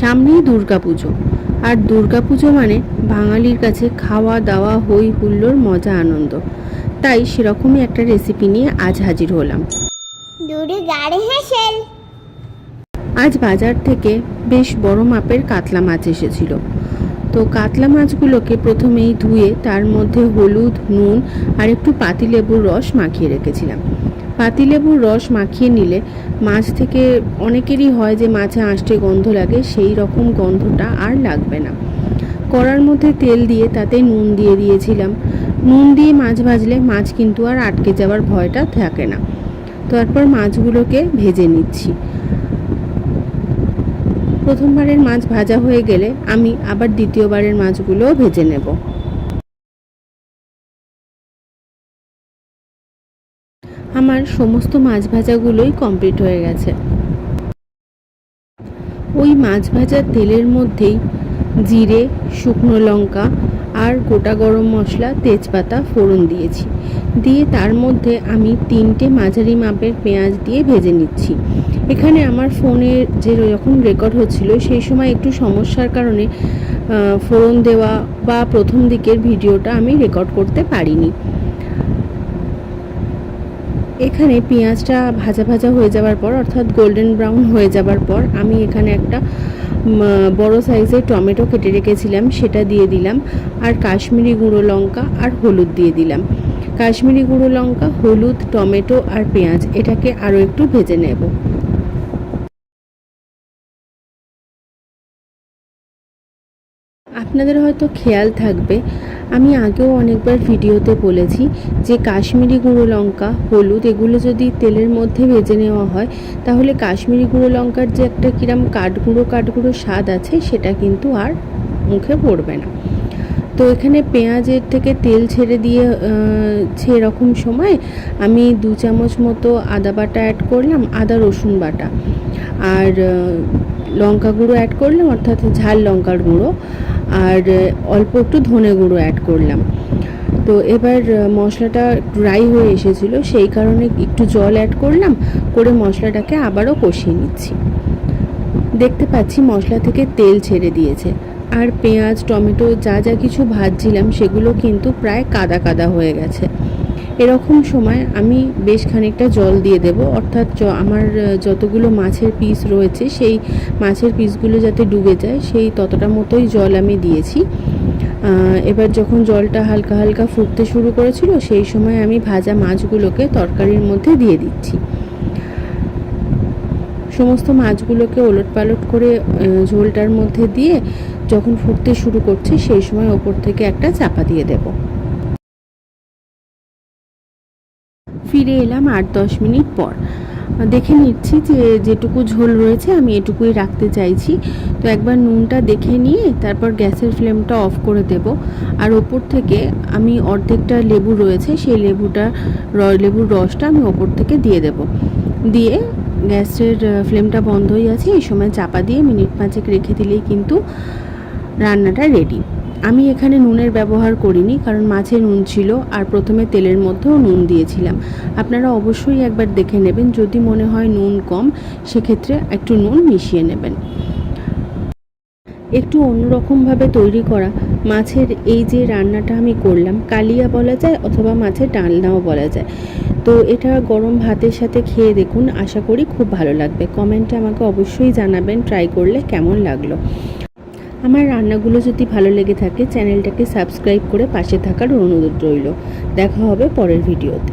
সামনেই দুর্গাপুজো, আর দুর্গাপুজো মানে বাঙালির কাছে খাওয়া দাওয়া হই হুল্লোড় মজা আনন্দ। তাই সেরকমই একটা রেসিপি নিয়ে আজ হাজির হলাম। আজ বাজার থেকে বেশ বড় মাপের কাতলা মাছ এসেছিল। তো কাতলা মাছগুলোকে প্রথমেই ধুয়ে তার মধ্যে হলুদ, নুন আর একটু পাতিলেবুর রস মাখিয়ে রেখেছিলাম। পাতিলেবুর রস মাখিয়ে নিলে মাছ থেকে অনেকেরই হয় যে মাছে আঁশটে গন্ধ লাগে, সেই রকম গন্ধটা আর লাগবে না। কড়ার মধ্যে তেল দিয়ে তাতে নুন দিয়ে দিয়েছিলাম। নুন দিয়ে মাছ ভাজলে মাছ কিন্তু আর আটকে যাওয়ার ভয়টা থাকে না। তারপর মাছগুলোকে ভেজে নিচ্ছি। প্রথমবারের মাছ ভাজা হয়ে গেলে আমি আবার দ্বিতীয়বারের মাছগুলোও ভেজে নেব। আমার সমস্ত মাছ ভাজাগুলোই কমপ্লিট হয়ে গেছে। ওই মাছ ভাজার তেলের মধ্যেই জিরে, শুকনো লঙ্কা আর গোটা গরম মশলা, তেজপাতা ফোড়ন দিয়েছি। দিয়ে তার মধ্যে আমি 3টে মাঝারি মাপের পেঁয়াজ দিয়ে ভেজে নিচ্ছি। এখানে আমার ফোনে যে যখন রেকর্ড হচ্ছিল সেই সময় একটু সমস্যার কারণে ফোড়ন দেওয়া বা প্রথম দিকের ভিডিওটা আমি রেকর্ড করতে পারিনি। এখানে পেঁয়াজটা ভাজা ভাজা হয়ে যাওয়ার পর, অর্থাৎ গোল্ডেন ব্রাউন হয়ে যাওয়ার পর, আমি এখানে একটা বড় সাইজের টমেটো কেটে রেখেছিলাম সেটা দিয়ে দিলাম। আর কাশ্মীরি গুঁড়ো লঙ্কা আর হলুদ দিয়ে দিলাম। কাশ্মীরি গুঁড়ো লঙ্কা, হলুদ, টমেটো আর পেঁয়াজ এটাকে আরও একটু ভেজে নেব। আপনাদের হয়তো খেয়াল থাকবে, আমি আগেও অনেকবার ভিডিওতে বলেছি যে কাশ্মীরি গুঁড়ো লঙ্কা, হলুদ এগুলো যদি তেলের মধ্যে ভেজে নেওয়া হয় তাহলে কাশ্মীরি গুঁড়ো লঙ্কার যে একটা কিরম কাঠগুঁড়ো স্বাদ আছে সেটা কিন্তু আর মুখে পড়বে না। তো এখানে পেঁয়াজের থেকে তেল ছেড়ে দিয়ে সেরকম সময় আমি 2 চামচ মতো আদা বাটা অ্যাড করলাম, আদা রসুন বাটা, আর লঙ্কা গুঁড়ো অ্যাড করলাম, অর্থাৎ ঝাল লঙ্কার গুঁড়ো, আর অল্প একটু ধনে গুঁড়ো অ্যাড করলাম। তো এবার মশলাটা ড্রাই হয়ে এসেছিল, সেই কারণে একটু জল অ্যাড করলাম, করে মশলাটাকে আবারও কষিয়ে নিচ্ছি। দেখতে পাচ্ছি মশলা থেকে তেল ছেড়ে দিয়েছে, আর পেঁয়াজ, টমেটো যা যা কিছু ভাজছিলাম সেগুলো কিন্তু প্রায় কাদা কাদা হয়ে গেছে। এরকম সময় আমি বেশ খানিকটা জল দিয়ে দেব, অর্থাৎ আমার যতগুলো মাছের পিস রয়েছে সেই মাছের পিসগুলো যাতে ডুবে যায় সেই ততটা মতোই জল আমি দিয়েছি। এবার যখন জলটা হালকা হালকা ফুটতে শুরু করেছিল সেই সময় আমি ভাজা মাছগুলোকে তরকারির মধ্যে দিয়ে দিচ্ছি। সমস্ত মাছগুলোকে ওলটপালট করে ঝোলটার মধ্যে দিয়ে যখন ফুটতে শুরু করছে সেই সময় ওপর থেকে একটা চাপা দিয়ে দেব। ফিরে এলাম 8-10 মিনিট পর। দেখে নিচ্ছি যে যেটুকু ঝোল রয়েছে আমি এটুকুই রাখতে চাইছি। তো একবার নুনটা দেখে নিয়ে তারপর গ্যাসের ফ্লেমটা অফ করে দেব। আর ওপর থেকে আমি অর্ধেকটা লেবু রয়েছে সেই লেবুর রসটা আমি ওপর থেকে দিয়ে দেব। দিয়ে গ্যাসের ফ্লেমটা বন্ধই আছে, এই সময় চাপা দিয়ে মিনিট 5 রেখে দিলেই কিন্তু রান্নাটা রেডি। আমি এখানে নুনের ব্যবহার করিনি, কারণ মাছে নুন ছিল আর প্রথমে তেলের মধ্যেও নুন দিয়েছিলাম। আপনারা অবশ্যই একবার দেখে নেবেন, যদি মনে হয় নুন কম সেক্ষেত্রে একটু নুন মিশিয়ে নেবেন। একটু অন্যরকমভাবে তৈরি করা মাছের এই যে রান্নাটা আমি করলাম, কালিয়া বলা যায় অথবা মাছের ডালনাও বলা যায়। তো এটা গরম ভাতের সাথে খেয়ে দেখুন, আশা করি খুব ভালো লাগবে। কমেন্টে আমাকে অবশ্যই জানাবেন ট্রাই করলে কেমন লাগলো। আমার রান্নাগুলো যদি ভালো লেগে থাকে চ্যানেলটাকে সাবস্ক্রাইব করে পাশে থাকার অনুরোধ রইল। দেখা হবে পরের ভিডিওতে।